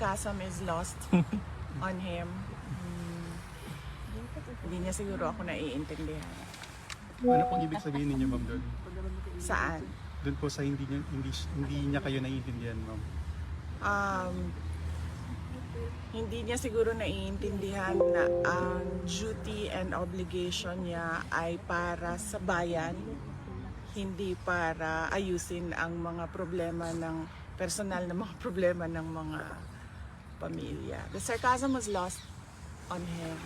sarcasm is lost on him. Hindi niya siguro ako naiintindihan. Ano pong ibig sabihin ninyo, ma'am, doon? Saan? Doon po sa hindi niya kayo naiintindihan, ma'am. Hindi niya siguro naiintindihan na ang duty and obligation niya ay para sa bayan, hindi para ayusin ang mga problema ng personal na mga problema ng mga pamilya. The sarcasm was lost on him.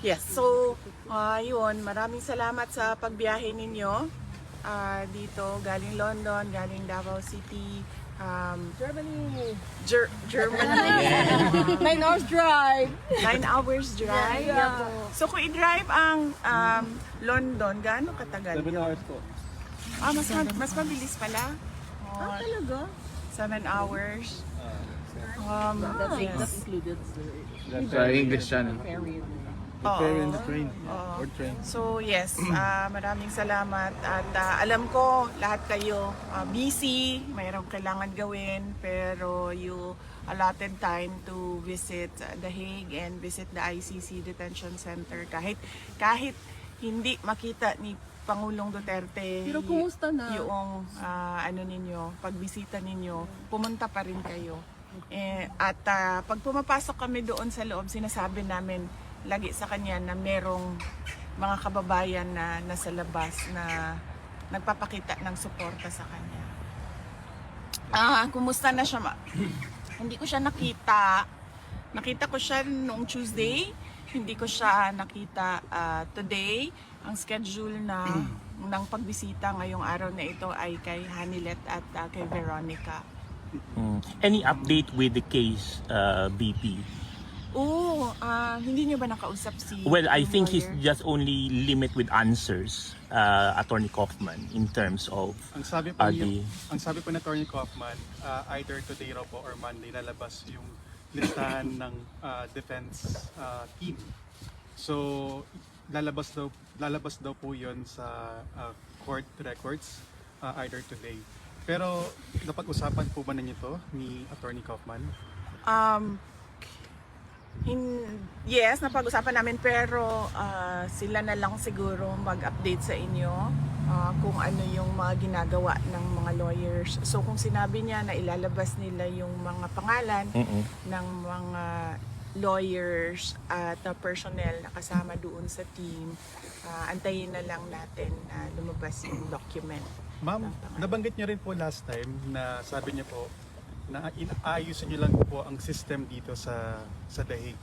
Yes, so yun, maraming salamat sa pagbiyahe ninyo dito, galing London, galing Davao City, Germany. Germany. 9 hours drive. 9 hours drive. Yeah. So kung i-drive ang London, gaano katagal? 7 hours po. Mas mabilis pala. Talaga? 7 hours. That's included. Sa English channel. Ferry and the train. Or train. So yes, maraming salamat at alam ko lahat kayo busy, mayroong kailangan gawin pero you allotted time to visit The Hague and visit the ICC Detention Center kahit hindi makita ni Pangulong Duterte Pero kumusta na? yung ninyo, pagbisita ninyo, pumunta pa rin kayo. At pag pumapasok kami doon sa loob, sinasabi namin lagi sa kanya na merong mga kababayan na nasa labas na nagpapakita ng suporta sa kanya. Kumusta na siya? Hindi ko siya nakita. Nakita ko siya noong Tuesday. Hindi ko siya nakita today. Ang schedule ng pagbisita ngayong araw na ito ay kay Hanilet at kay Veronica. Any update with the case, BP? Hindi niyo ba nakausap si Well, I yung think he's lawyer? just only limit with answers, Attorney Kaufman, in terms of Ang sabi po ni Attorney Kaufman, either today raw po or Monday lalabas yung listahan ng defense team. So lalabas daw po 'yon sa court records either today. Pero napag-usapan po ba ninyo to ni Attorney Kaufman? Yes, napag-usapan namin pero sila na lang siguro mag-update sa inyo kung ano yung mga ginagawa ng mga lawyers. So kung sinabi niya na ilalabas nila yung mga pangalan ng mga lawyers at personnel na kasama doon sa team, antayin na lang natin na lumabas yung document. Ma'am, nabanggit niyo rin po last time na sabi niyo po na inaayusin niyo lang po ang system dito sa The Hague.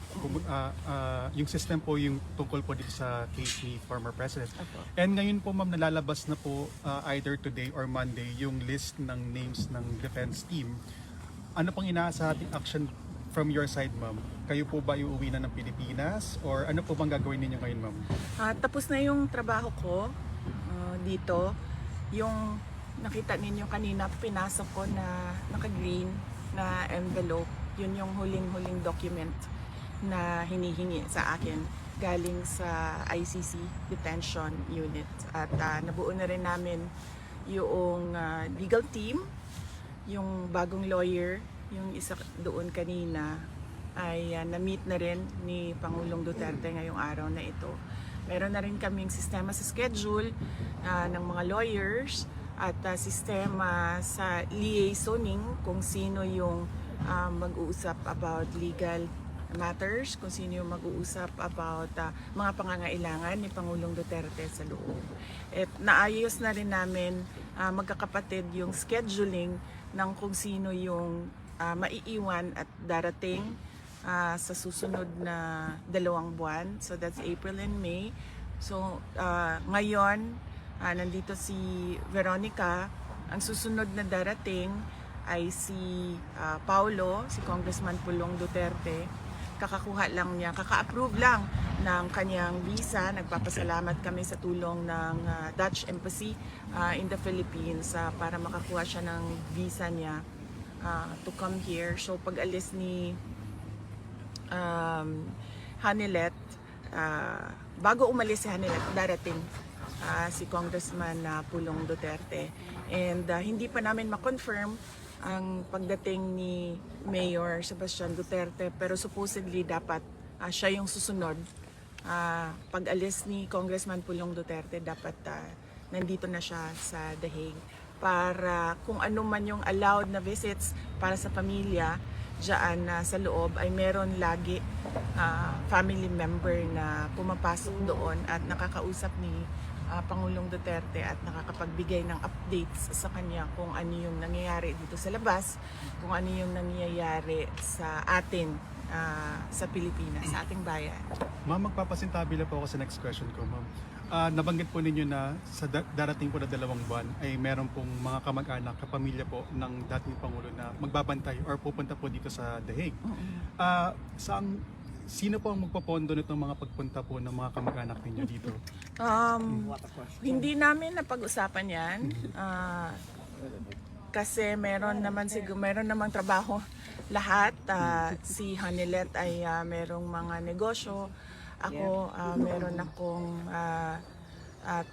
Yung system po yung tungkol po dito sa case ni former President. Opo. And ngayon po ma'am, nalalabas na po either today or Monday yung list ng names ng defense team. Ano pang inaasahating action from your side, ma'am? Kayo po ba iuwi na ng Pilipinas or ano po bang gagawin ninyo ngayon, ma'am? Tapos na yung trabaho ko dito. Yung nakita ninyo kanina, pinasok ko na naka-green na envelope. Yun yung huling-huling document na hinihingi sa akin galing sa ICC Detention Unit. At nabuo na rin namin yung legal team, yung bagong lawyer, yung isa doon kanina ay na-meet na rin ni Pangulong Duterte ngayong araw na ito. Meron na rin kaming sistema sa schedule ng mga lawyers at sistema sa liaisoning kung sino yung mag-uusap about legal matters, kung sino yung mag-uusap about mga pangangailangan ni Pangulong Duterte sa loob. At naayos na rin namin magkakapatid yung scheduling ng kung sino yung maiiwan at darating sa susunod na 2 buwan. So that's April and May. So ngayon, nandito si Veronica. Ang susunod na darating ay si Paulo, si Congressman Pulong Duterte. Kakakuha lang niya, kaka-approve lang ng kanyang visa. Nagpapasalamat kami sa tulong ng Dutch Embassy in the Philippines para makakuha siya ng visa niya to come here. So pag alis ni Hanilet, bago umalis si Hanilet, darating si Congressman Pulong Duterte. And hindi pa namin ma-confirm ang pagdating ni Mayor Sebastian Duterte, pero supposedly dapat siya yung susunod. Pag alis ni Congressman Pulong Duterte, dapat nandito na siya sa The Hague para kung ano man yung allowed na visits para sa pamilya dyan sa loob ay meron lagi family member na pumapasok doon at nakakausap ni Pangulong Duterte at nakakapagbigay ng updates sa kanya kung ano yung nangyayari dito sa labas, kung ano yung nangyayari sa atin sa Pilipinas, sa ating bayan. Ma'am, magpapasintabi lang po ako sa next question ko, ma'am. Nabanggit po ninyo na sa darating po na 2 buwan ay meron pong mga kamag-anak, kapamilya po ng dating Pangulo na magbabantay or pupunta po dito sa The Hague. Sino po ang magpapondo nitong mga pagpunta po ng mga kamag-anak ninyo dito? Hindi namin napag-usapan yan. Kasi meron namang trabaho lahat. Si Hanilet ay merong mga negosyo. Ako, meron akong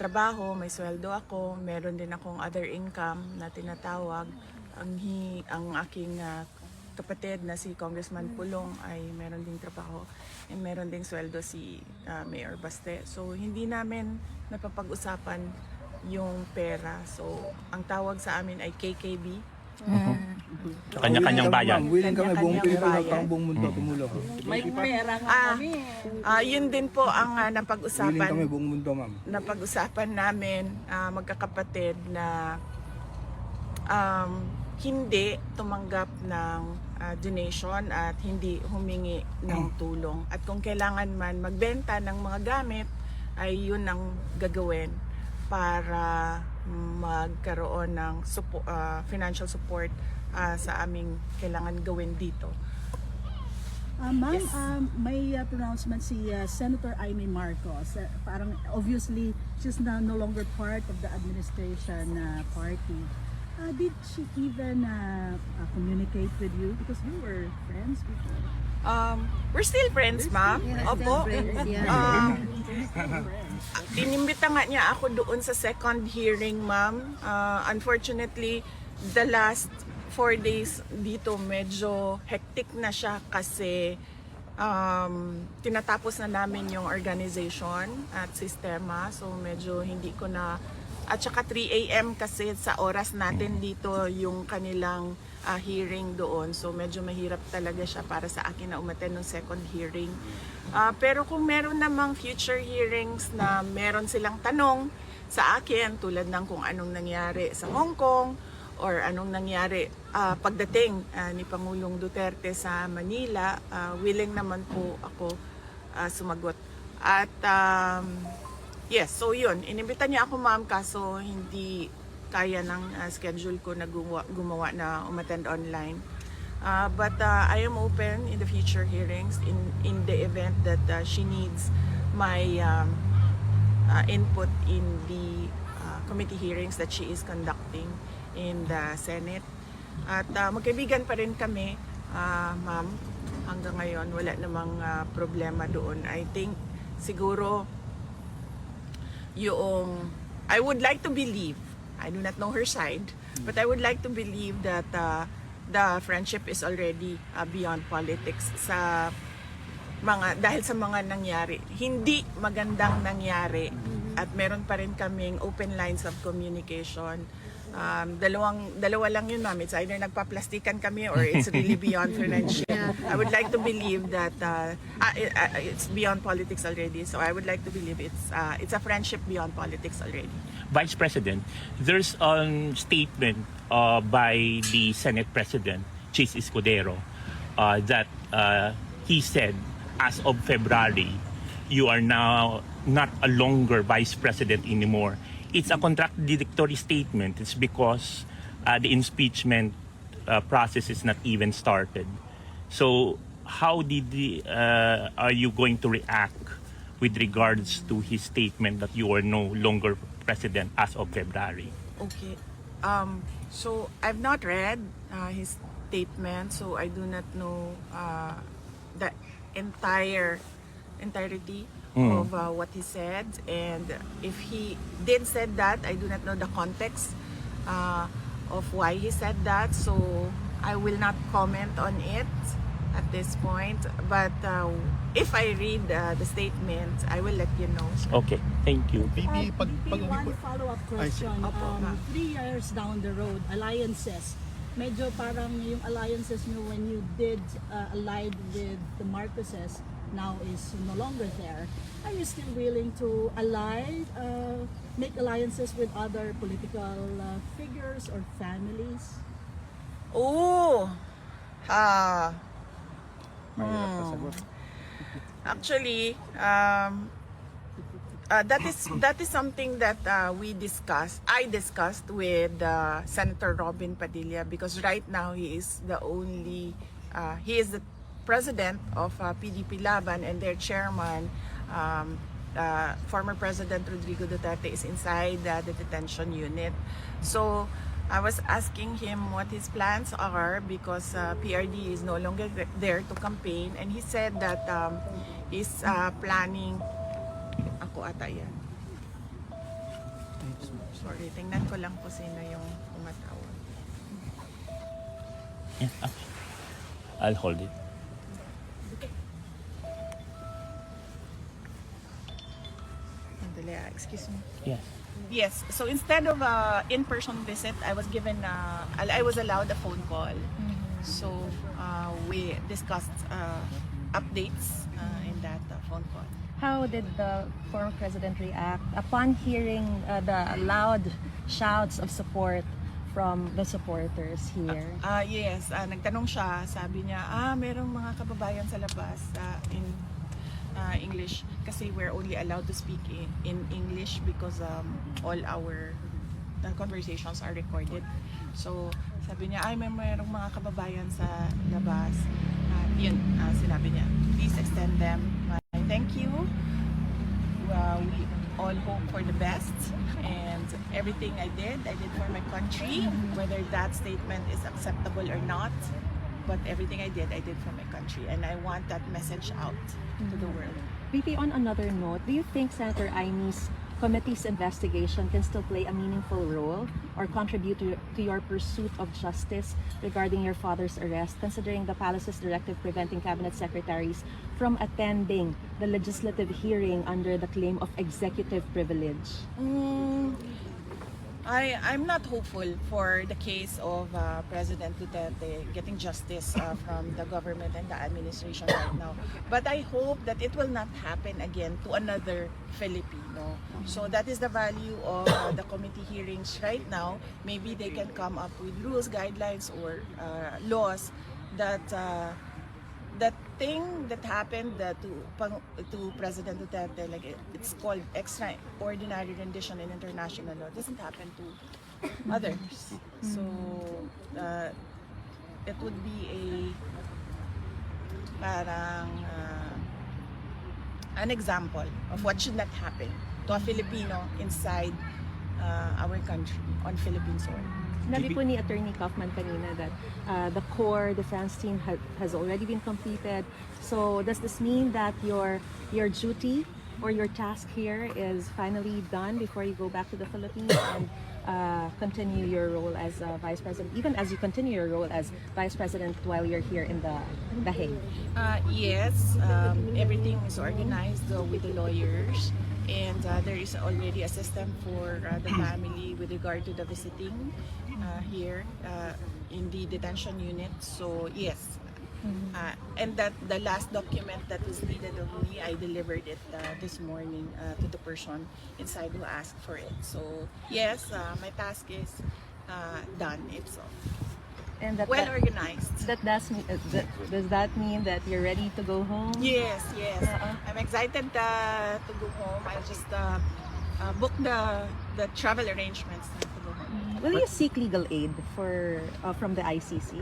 trabaho, may sweldo ako, meron din akong other income na tinatawag. Ang aking kapatid na si Congressman Pulong ay meron ding trabaho and meron ding sweldo si Mayor Baste. So hindi namin napapag-usapan yung pera. So ang tawag sa amin ay KKB. Kanya-kanyang bayan. Willing kami buong Kanya-kanyang Pilipinas bayan. at buong mundo tumulong. May pera nga kami. Yun din po ang Willing kami napag-usapan. buong mundo, ma'am. Napag-usapan namin magkakapatid na hindi tumanggap ng donation at hindi humingi ng tulong. At kung kailangan man magbenta ng mga gamit, ay yun ang gagawin para magkaroon ng financial support sa aming kailangan gawin dito. Ma'am, Yes. may pronouncement si Senator Amy Marcos. Parang obviously she's now no longer part of the administration party. Did she even communicate with you? Because we were friends before. We're still friends, ma'am. Opo. Inimbita nga niya ako doon sa second hearing, ma'am. Unfortunately, the last 4 days dito medyo hectic na siya kasi tinatapos na namin yung organization at sistema. So medyo hindi ko na. At saka 3 a.m. kasi sa oras natin dito yung kanilang hearing doon. So medyo mahirap talaga siya para sa akin na umattend ng second hearing. Pero kung meron namang future hearings na meron silang tanong sa akin tulad ng kung anong nangyari sa Hong Kong or anong nangyari pagdating ni Pangulong Duterte sa Manila, willing naman po ako sumagot. At yes, so yun, inimbita niya ako, ma'am, kaso hindi kaya ng schedule ko na gumawa na umattend online. But I am open in the future hearings in the event that she needs my input in the committee hearings that she is conducting in the Senate. At magkaibigan pa rin kami, ma'am, hanggang ngayon wala namang problema doon. I think siguro I would like to believe, I do not know her side, but I would like to believe that the friendship is already beyond politics dahil sa mga nangyari. Hindi magandang nangyari at meron pa rin kaming open lines of communication. Dalawa lang yun, ma'am. It's either nagpa-plastikan kami or it's really beyond friendship. I would like to believe that it's beyond politics already. So I would like to believe it's a friendship beyond politics already. Vice President, there's a statement by the Senate President, Chis Escudero, that he said, as of February, you are now not a longer Vice President anymore. It's a contradictory statement. It's because the impeachment process is not even started. So how are you going to react with regards to his statement that you are no longer president as of February? Okay. So I've not read his statement, so I do not know the entirety of what he said, and if he did said that, I do not know the context of why he said that, so I will not comment on it at this point. But if I read the statement, I will let you know. Okay, thank you. VP, VP, one follow-up question. Opo, ma'am. 3 years down the road, alliances. Medyo parang yung alliances nyo when you did allied with the Marcoses now is no longer there. Are you still willing to make alliances with other political figures or families? Oh, Mahirap na sagot. actually, that is something that I discussed with Senator Robin Padilla, because right now he is the president of PDP Laban, and their chairman, former President Rodrigo Duterte, is inside the detention unit. So I was asking him what his plans are, because PRD is no longer there to campaign, and he said that he's planning. Ako ata yan. Sorry, tingnan ko lang po sino yung tumatawag. Yeah, okay. I'll hold it. Sandali, excuse me. Yes. Yes, so instead of in-person visit, I was allowed a phone call. So we discussed updates in that phone call. How did the former president react upon hearing the loud shouts of support from the supporters here? Yes, nagtanong siya, sabi niya, merong mga kababayan sa labas in English, kasi we're only allowed to speak in English because all our conversations are recorded. So sabi niya, merong mga kababayan sa labas. Yun, sinabi niya, please extend them my thank you. We all hope for the best, and everything I did for my country, whether that statement is acceptable or not. But everything I did for my country, and I want that message out to the world. VP, on another note, do you think Senator Aime's committee's investigation can still play a meaningful role or contribute to your pursuit of justice regarding your father's arrest, considering the palace's directive preventing cabinet secretaries from attending the legislative hearing under the claim of executive privilege? I'm not hopeful for the case of President Duterte getting justice from the government and the administration right now. But I hope that it will not happen again to another Filipino. So that is the value of the committee hearings right now. Maybe they can come up with rules, guidelines, or laws that that thing that happened to President Duterte, like it's called extraordinary rendition in international law, doesn't happen to others. So it would be an example of what should not happen to a Filipino inside our country on Philippine soil. Sinabi po ni Attorney Kaufman kanina that the core defense team has already been completed. So does this mean that your duty or your task here is finally done before you go back to the Philippines and continue your role as Vice President, even as you continue your role as Vice President while you're here in The Hague? Yes, everything is organized with the lawyers, and there is already a system for the family with regard to the visiting here in the detention unit. So yes, and that the last document that was needed of me, I delivered it this morning to the person inside who asked for it. So yes, my task is done. It's And that, well organized. does that mean that you're ready to go home? Yes, yes. I'm excited to go home. I just booked the travel arrangements to go home. Will you seek legal aid from the ICC?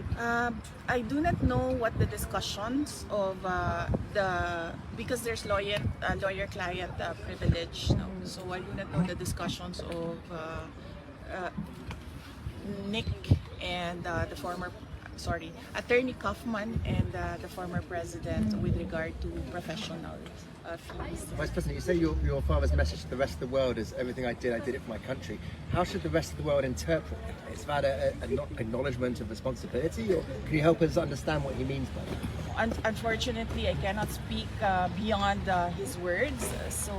I do not know what the discussions of because there's lawyer-client privilege. No? So I do not know the discussions of Nick and the former Attorney Kaufman and the former president with regard to professional fees. Vice President, you say your father's message to the rest of the world is everything I did it for my country. How should the rest of the world interpret it? Is that an acknowledgement of responsibility, or can you help us understand what he means by that? Unfortunately, I cannot speak beyond his words. So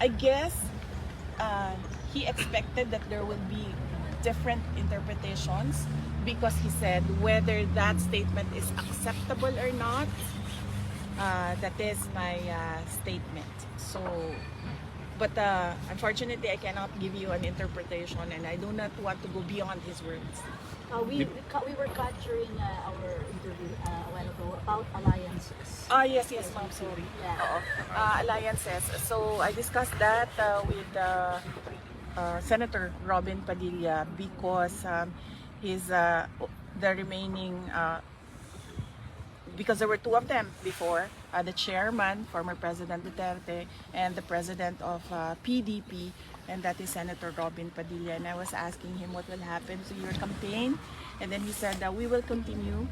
I guess he expected that there will be different interpretations because he said whether that statement is acceptable or not. That is my statement. So, but unfortunately, I cannot give you an interpretation, and I do not want to go beyond his words. We were cut during our interview a while ago about alliances. Yes, ma'am, sorry. Yeah. Alliances. So I discussed that with Senator Robin Padilla because he's the remaining, because there were two of them before, the chairman, former President Duterte, and the president of PDP, and that is Senator Robin Padilla. And I was asking him what will happen to your campaign, and then he said that we will continue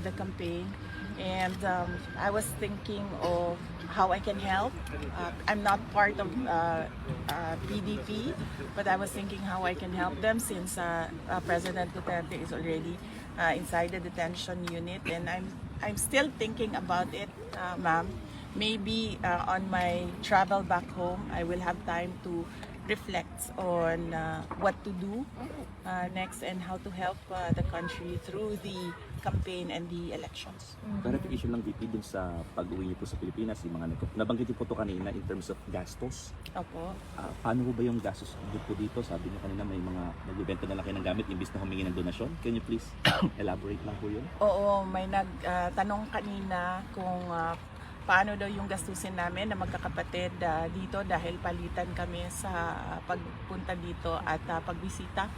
the campaign. And I was thinking of how I can help. I'm not part of PDP, but I was thinking how I can help them since President Duterte is already inside the detention unit, and I'm still thinking about it, ma'am. Maybe on my travel back home, I will have time to reflect on what to do next and how to help the country through the campaign and the elections. Clarification lang VP dun sa pag-uwi niyo po sa Pilipinas, yung mga nabanggit niyo po to kanina in terms of gastos. Opo. Paano po ba yung gastos po dito? Sabi niyo kanina may mga nagbibenta na laki ng gamit imbis na humingi ng donasyon. Can you please elaborate lang po yun? Oo, may nagtanong kanina kung paano daw yung gastusin namin na magkakapatid dito dahil palitan kami sa pagpunta dito at pagbisita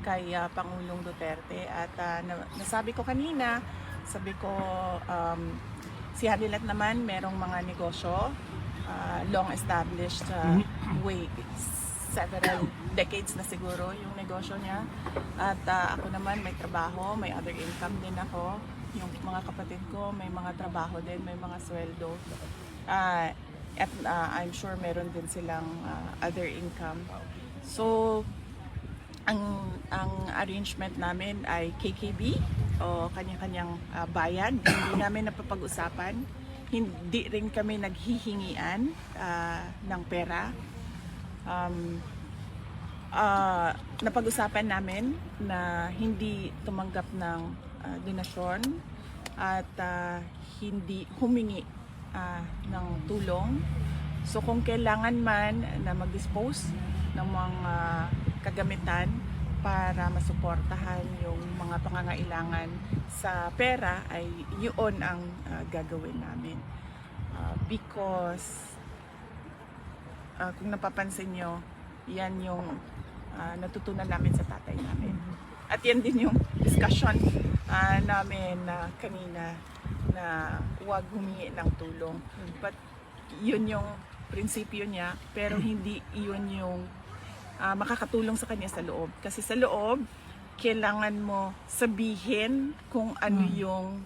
kay Pangulong Duterte. At nasabi ko kanina, sabi ko si Hanilat naman merong mga negosyo, long established way, several decades na siguro yung negosyo niya. At ako naman may trabaho, may other income din ako. Yung mga kapatid ko may mga trabaho din, may mga sweldo. At I'm sure meron din silang other income. So, ang arrangement namin ay KKB o kanya-kanyang bayad. Hindi namin napapag-usapan. Hindi rin kami naghihingian ng pera. Napag-usapan namin na hindi tumanggap ng donasyon at hindi humingi ng tulong. So kung kailangan man na mag-dispose ng mga kagamitan para masuportahan yung mga pangangailangan sa pera, ay yun ang gagawin namin. Because kung napapansin nyo, yan yung natutunan namin sa tatay namin. At yan din yung discussion namin kanina na huwag humingi ng tulong. But yun yung prinsipyo niya, pero hindi yun yung makakatulong sa kanya sa loob. Kasi sa loob, kailangan mo sabihin kung ano yung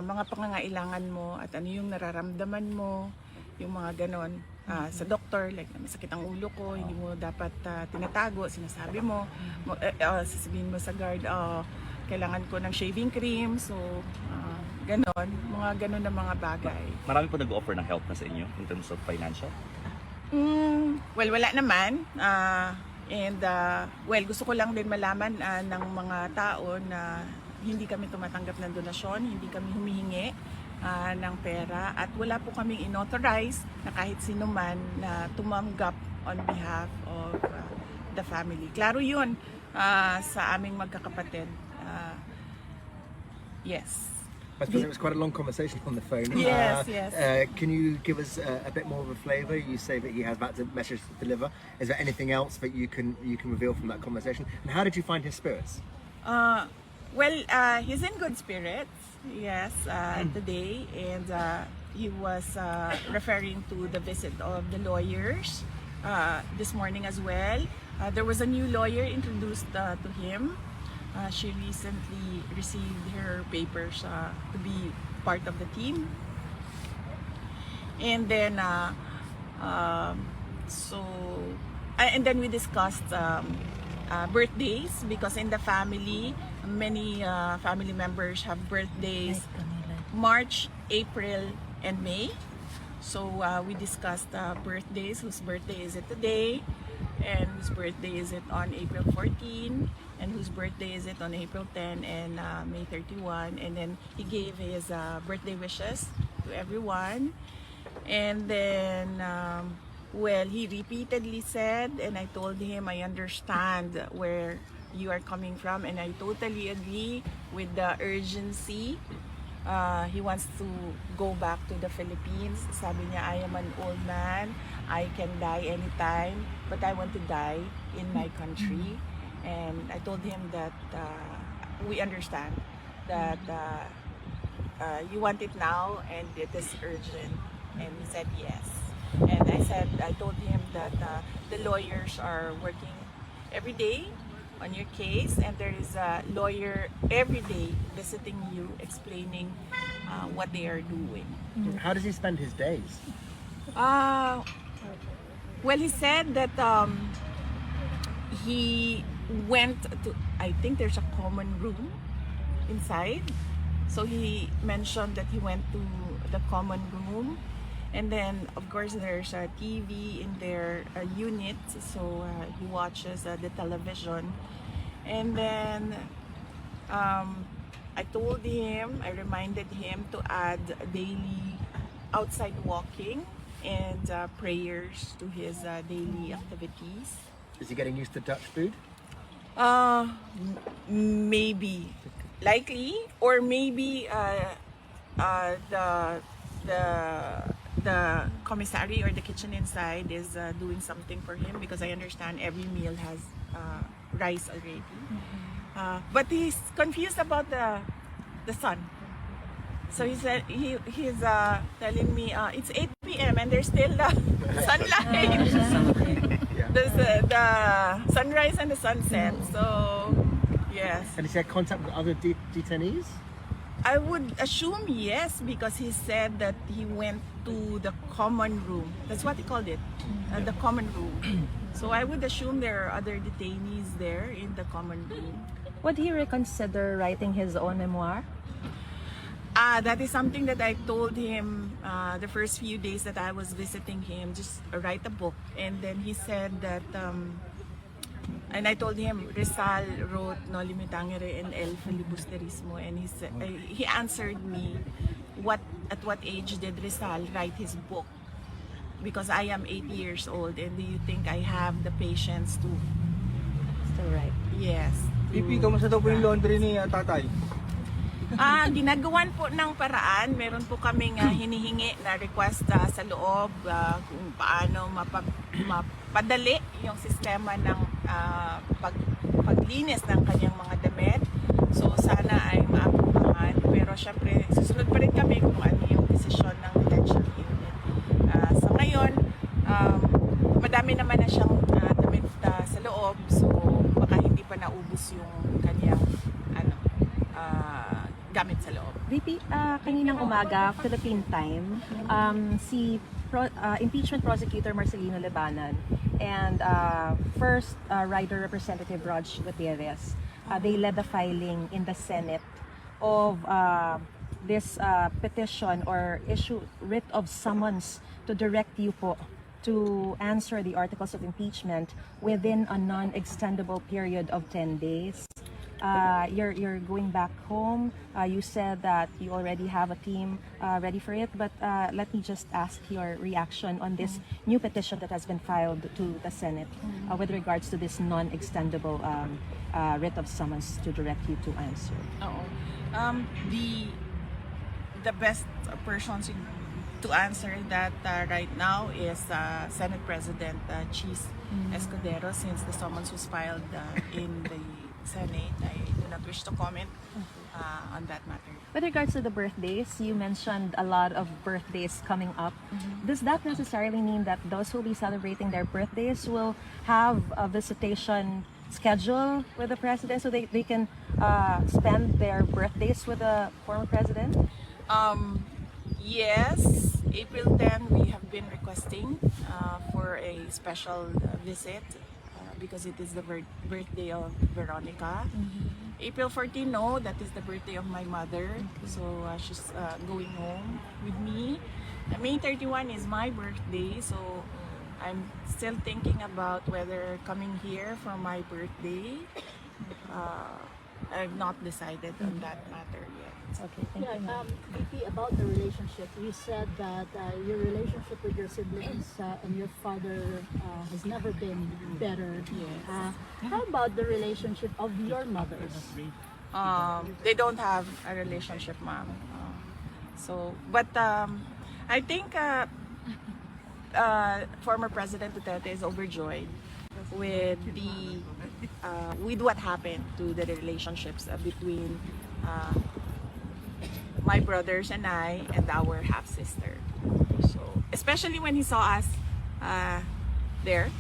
mga pangangailangan mo at ano yung nararamdaman mo, yung mga ganon. Sa doktor, like masakit ang ulo ko, hindi mo dapat tinatago, sinasabi mo, sasabihin mo sa guard, kailangan ko ng shaving cream, so ganon, mga ganon na mga bagay. Marami po nag-offer ng help na sa inyo in terms of financial? Well, wala naman. Well, gusto ko lang din malaman ng mga tao na hindi kami tumatanggap ng donasyon, hindi kami humihingi ng pera, at wala po kaming inauthorize na kahit sino man na tumanggap on behalf of the family. Klaro yun sa aming magkakapatid. Yes. I suppose it was quite a long conversation on the phone. Yes. Can you give us a bit more of a flavour? You say that he has that message to deliver. Is there anything else that you can reveal from that conversation? And how did you find his spirits? Well, he's in good spirits, yes, today, and he was referring to the visit of the lawyers this morning as well. There was a new lawyer introduced to him. She recently received her papers to be part of the team. And then, and then we discussed birthdays, because in the family, many family members have birthdays March, April, and May. So we discussed birthdays, whose birthday is it today, and whose birthday is it on April 14, and whose birthday is it on April 10 and May 31. And then he gave his birthday wishes to everyone. And then, well, he repeatedly said, and I told him I understand where you are coming from, and I totally agree with the urgency. He wants to go back to the Philippines. Sabi niya, I am an old man, I can die anytime, but I want to die in my country. And I told him that we understand that you want it now and it is urgent. And he said yes. And I told him that the lawyers are working every day on your case, and there is a lawyer every day visiting you, explaining what they are doing. How does he spend his days? Well, he said that he went to, I think there's a common room inside. So he mentioned that he went to the common room. And then, of course, there's a TV in their unit, so he watches the television. And then I told him, I reminded him to add daily outside walking and prayers to his daily activities. Is he getting used to Dutch food? Maybe, likely, or maybe the commissary or the kitchen inside is doing something for him, because I understand every meal has rice already. But he's confused about the sun. So he said he's telling me it's 8 p.m. and there's still sunlight. There's the sunrise and the sunset. So yes. And has he had contact with other detainees? I would assume yes, because he said that he went to the common room. That's what he called it, the common room. So I would assume there are other detainees there in the common room. Would he reconsider writing his own memoir? That is something that I told him the first few days that I was visiting him, just write a book. And then he said that, and I told him Rizal wrote Noli Me Tangere and El Filibusterismo, and he answered me, at what age did Rizal write his book? Because I am 8 years old, and do you think I have the patience to? Still right. Yes. Pipi, kamusta daw po yung laundry ni tatay? Ginagawan po ng paraan. Meron po kaming hinihingi na request sa loob kung paano mapadali yung sistema ng paglinis ng kanyang mga damit. So sana ay maaprubahan. Pero syempre, susunod pa rin kami kung ano yung desisyon ng detention unit. Sa ngayon, madami naman na siyang damit sa loob. So baka hindi pa naubos yung kanyang gamit sa loob. VP, kaninang umaga, Philippine time, si impeachment prosecutor Marcelino Lebanon and first Rider Representative Rog Gutierrez, they led the filing in the Senate of this petition or issue writ of summons to direct you po to answer the articles of impeachment within a non-extendable period of 10 days. You're going back home. You said that you already have a team ready for it, but let me just ask your reaction on this new petition that has been filed to the Senate with regards to this non-extendable writ of summons to direct you to answer. The best person to answer that right now is Senate President Cheese Escudero, since the summons was filed in the Senate. I do not wish to comment on that matter. With regards to the birthdays, you mentioned a lot of birthdays coming up. Does that necessarily mean that those who will be celebrating their birthdays will have a visitation schedule with the president so they can spend their birthdays with the former president? Yes, April 10 we have been requesting for a special visit because it is the birthday of Veronica. April 14, no, that is the birthday of my mother. So she's going home with me. May 31 is my birthday, so I'm still thinking about whether coming here for my birthday. I've not decided on that matter yet. Okay, thank you. ma'am. VP, about the relationship, you said that your relationship with your siblings and your father has never been better. Yes. How about the relationship of your mothers? They don't have a relationship, ma'am. But I think former President Duterte is overjoyed with with what happened to the relationships between my brothers and I and our half sister. So especially when he saw us there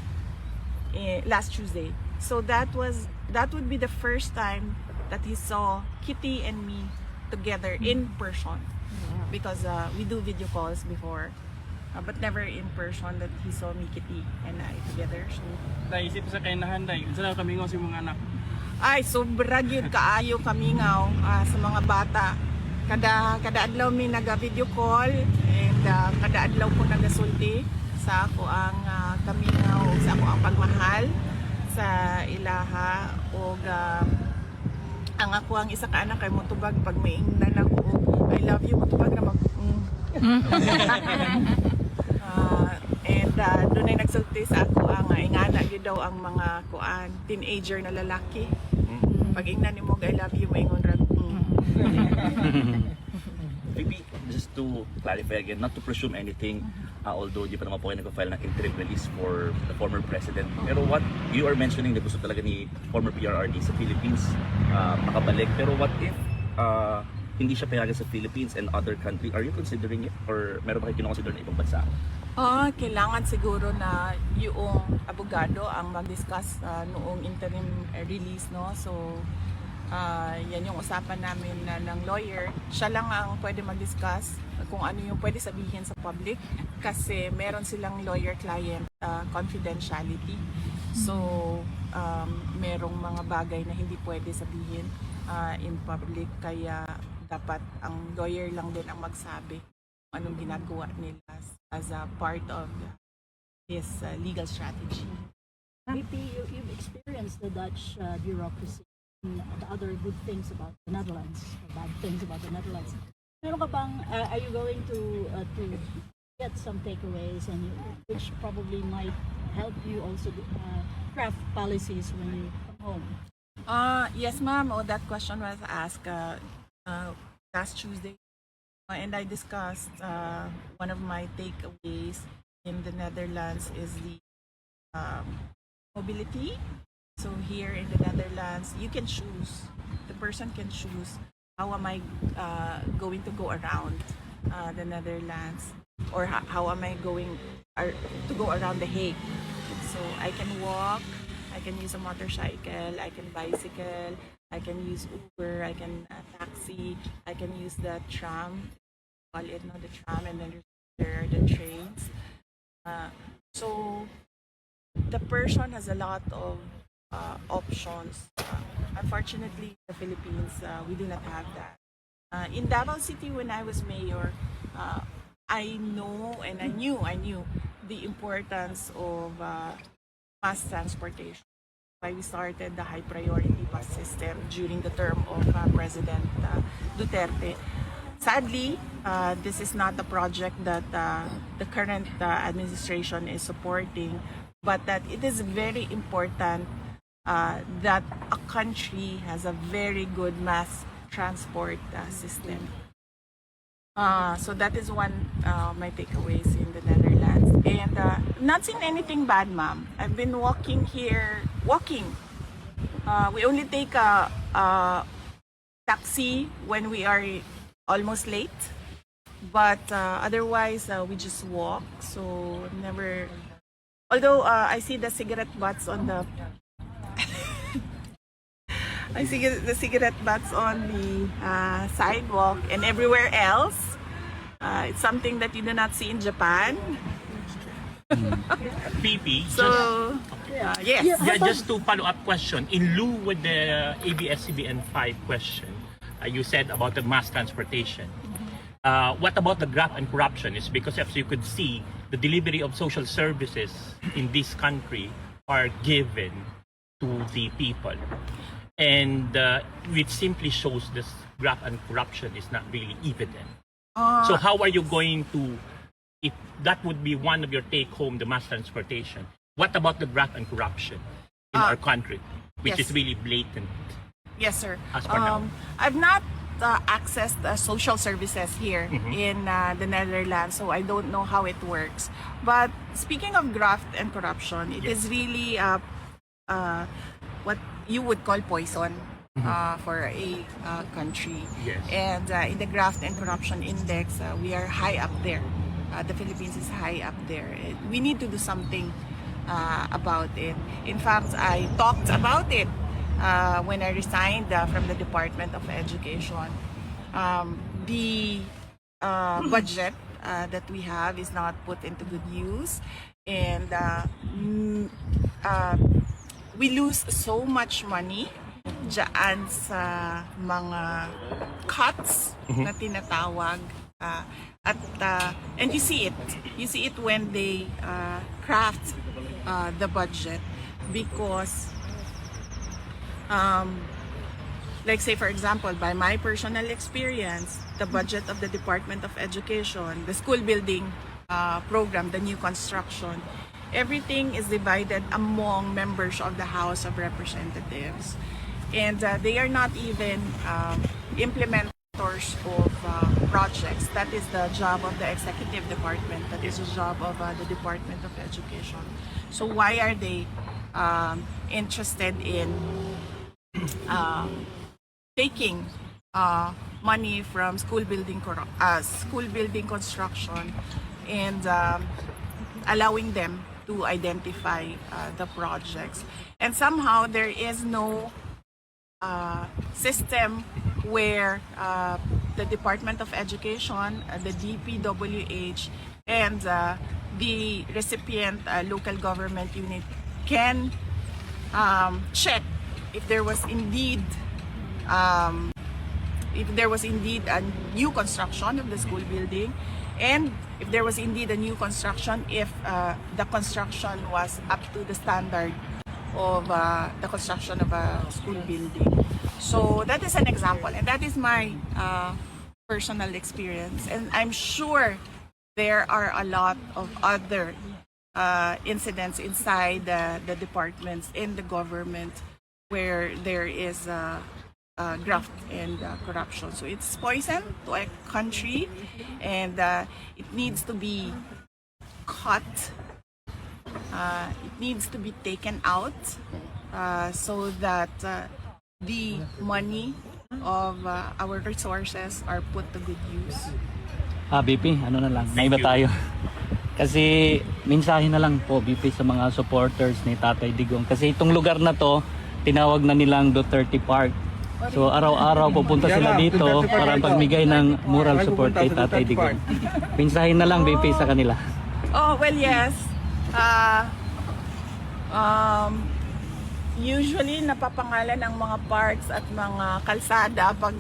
last Tuesday. So that would be the first time that he saw Kitty and me together in person, because we do video calls before, but never in person that he saw me, Kitty, and I together. So, Naisip sa kainahan, day. Saan kami si mga anak? ay, sobra gyud kaayo kamingaw sa mga bata. Kada adlaw mi naga-video call, and kada adlaw ko nagasulti sa ako ang kamingaw, sa ako ang pagmahal sa ilaha, o ang ako ang isa ka anak kay motubag pag maingnan ako, I love you, motubag na and doon ay nagsulti sa ako ang ingana gyud daw ang mga teenager na lalaki. Pag ingnan nimo I love you, maingon ra. Maybe just to clarify again, not to presume anything, although di pa naman po kayo nag-file ng interim release for the former president. Pero what you are mentioning na gusto talaga ni former PRRD sa Philippines makabalik. Pero what if hindi siya payagan sa Philippines and other country? Are you considering it? Or meron ba kayo kinoconsider na ibang bansa? Kailangan siguro na yung abogado ang mag-discuss noong interim release, no? So yan yung usapan namin ng lawyer. Siya lang ang pwede mag-discuss kung ano yung pwede sabihin sa public, kasi meron silang lawyer-client confidentiality. So merong mga bagay na hindi pwede sabihin in public, kaya dapat ang lawyer lang din ang magsabi kung anong ginagawa nila as a part of his legal strategy. VP, you've experienced the Dutch bureaucracy and the other good things about the Netherlands, or bad things about the Netherlands. Meron ka bang, are you going to get some takeaways, and which probably might help you also craft policies when you come home? Yes, ma'am. That question was asked last Tuesday, and I discussed one of my takeaways in the Netherlands is the mobility. So here in the Netherlands, you can choose. The person can choose how am I going to go around the Netherlands, or how am I going to go around The Hague. So I can walk, I can use a motorcycle, I can bicycle, I can use Uber, I can taxi, I can use the tram, call it no, the tram, and then there are the trains. So the person has a lot of options. Unfortunately, in the Philippines, we do not have that. In Davao City, when I was mayor, I know and I knew the importance of mass transportation. Why we started the high priority bus system during the term of President Duterte. Sadly, this is not the project that the current administration is supporting, but that it is very important that a country has a very good mass transport system. So that is one my takeaways in the Netherlands. And not seen anything bad, ma'am. I've been walking here. We only take a taxi when we are almost late. But otherwise, we just walk. So never. Although I see the cigarette butts on the I see the cigarette butts on the sidewalk and everywhere else. It's something that you do not see in Japan. PP, So, yes. just to follow up question, in lieu with the ABS-CBN 5 question, you said about the mass transportation. What about the graft and corruption? Is because as you could see, the delivery of social services in this country are given to the people. And which simply shows this graft and corruption is not really evident. So how are you going to, if that would be one of your take home, the mass transportation, what about the graft and corruption in our country, which yes. is really blatant? Yes, sir. As per now. I've not accessed social services here in the Netherlands, so I don't know how it works. But speaking of graft and corruption, it is really what you would call poison for a country. Yes. And in the graft and corruption index, we are high up there. The Philippines is high up there. We need to do something about it. In fact, I talked about it when I resigned from the Department of Education. The budget that we have is not put into good use, and we lose so much money dyan sa mga cuts na tinatawag. And you see it when they craft the budget, because like say for example, by my personal experience, the budget of the Department of Education, the school building program, the new construction, everything is divided among members of the House of Representatives, and they are not even implementers of projects. That is the job of the executive department. That is the job of the Department of Education. So why are they interested in taking money from school building construction and allowing them to identify the projects? And somehow there is no system where the Department of Education, the DPWH, and the recipient local government unit can check if there was indeed a new construction of the school building, and if there was indeed a new construction, if the construction was up to the standard of the construction of a school building. So that is an example, and that is my personal experience, and I'm sure there are a lot of other incidents inside the departments in the government where there is graft and corruption. So it's poison to a country, and it needs to be cut. It needs to be taken out so that the money of our resources are put to good use. BP, ano na lang, Thank naiba you. tayo. Kasi mensahe na lang po, BP, sa mga supporters ni Tatay Digong. Kasi itong lugar na to, tinawag na nilang Duterte Park. So araw-araw pupunta sila dito para pagbigay ng moral support kay Tatay Digong. Mensahe na lang, BP, sa kanila. Oh, well, yes. Usually, napapangalan ang mga parks at mga kalsada pag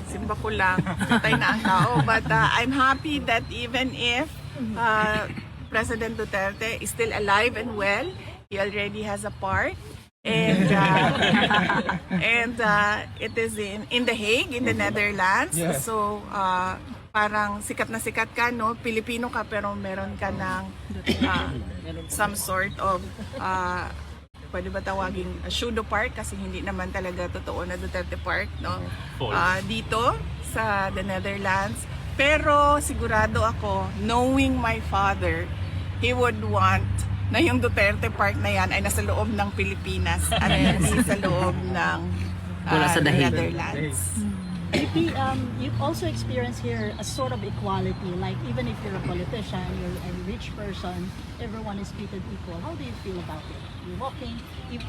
simba ko lang, patay na ang tao. But I'm happy that even if President Duterte is still alive and well, he already has a park. And it is in The Hague, in the Netherlands. Yeah. So, parang sikat na sikat ka, no? Pilipino ka, pero meron ka ng some sort of pwede ba tawaging pseudo park, kasi hindi naman talaga totoo na Duterte Park, no? Dito sa the Netherlands. Pero sigurado ako, knowing my father, he would want na yung Duterte Park na yan ay nasa loob ng Pilipinas at hindi sa loob ng Wala sa The Hague. Netherlands. VP, you also experience here a sort of equality, like even if you're a politician, you're a rich person, everyone is treated equal. How do you feel about it? You're walking,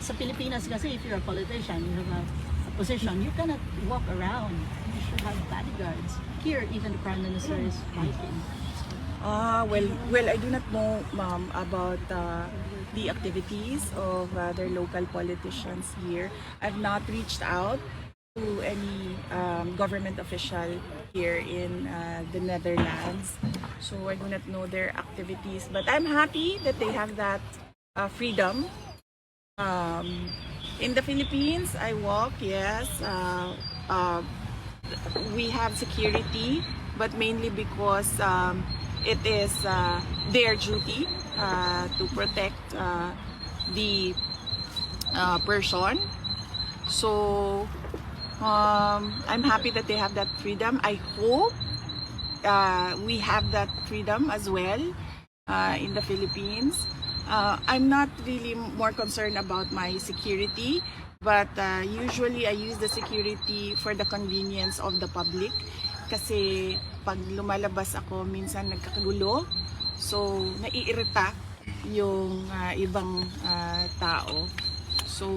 sa Pilipinas kasi if you're a politician, you have a position, you cannot walk around. You should have bodyguards. Here, even the Prime Minister is fighting. Well, I do not know, ma'am, about the activities of other local politicians here. I've not reached out to any government official here in the Netherlands, so I do not know their activities. But I'm happy that they have that freedom. In the Philippines, I walk. Yes, we have security, but mainly because it is their duty to protect the person. So I'm happy that they have that freedom. I hope we have that freedom as well in the Philippines. I'm not really more concerned about my security, but usually I use the security for the convenience of the public. Kasi pag lumalabas ako, minsan nagkakagulo. So, naiirita yung ibang tao. So,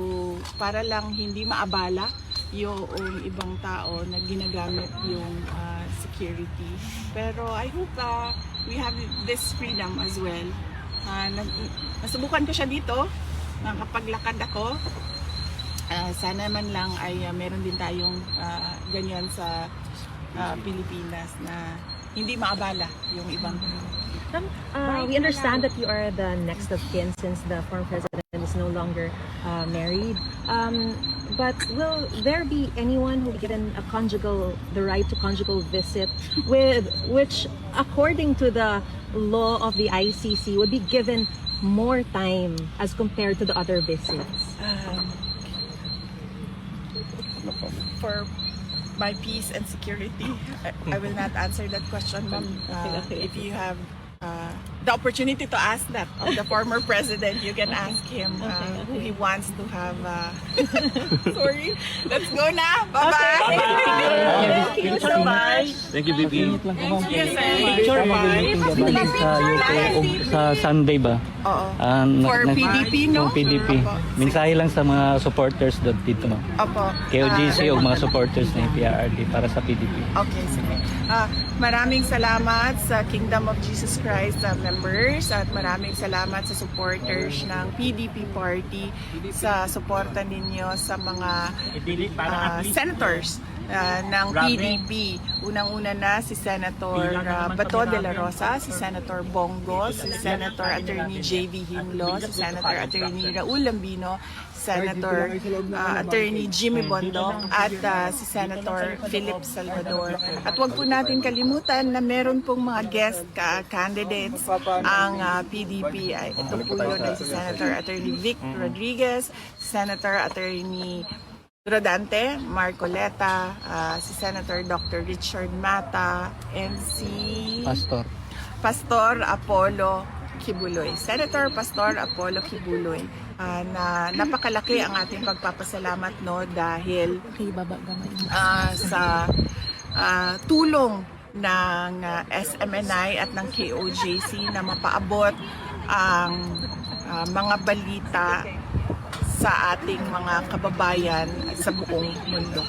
para lang hindi maabala yung ibang tao na ginagamit yung security. Pero I hope we have this freedom as well. Nasubukan ko siya dito, nakapaglakad ako. Sana man lang ay meron din tayong ganyan sa Pilipinas na hindi maabala yung ibang. We understand that you are the next of kin since the former president is no longer married. But will there be anyone who will be given the right to conjugal visit, which according to the law of the ICC would be given more time as compared to the other visits? For my peace and security, I will not answer that question, ma'am. If you have the opportunity to ask that of the former president, you can ask him who he wants to have. Sorry, let's go na. Bye-bye. Thank you so much. Thank you, VP. Thank you, sir. Sa Sunday ba? Oo. For PDP, no? For PDP. Opo. Mensahe lang sa mga supporters doon dito, no? Opo. KOJC o mga supporters ng PRRD para sa PDP. Okay, sige. Maraming salamat sa Kingdom of Jesus Christ members at maraming salamat sa supporters ng PDP Party sa suporta ninyo sa mga senators ng PDP. Unang-una na si Senator Bato de la Rosa, si Senator Bongo, si Senator Attorney J.V. Himlo, si Senator Attorney Raul Lambino, Senator Attorney Jimmy Bondok at si Senator Philip Salvador. At huwag po natin kalimutan na meron pong mga guest candidates ang PDP. Ito po yun ay si Senator Attorney Vic Rodriguez, Senator Attorney Rodante Marcoleta, si Senator Dr. Richard Mata, and si Pastor Apollo Kibuloy. Senator Pastor Apollo Kibuloy. Na napakalaki ang ating pagpapasalamat, no, dahil sa tulong ng SMNI at ng KOJC na mapaabot ang mga balita sa ating mga kababayan sa buong mundo.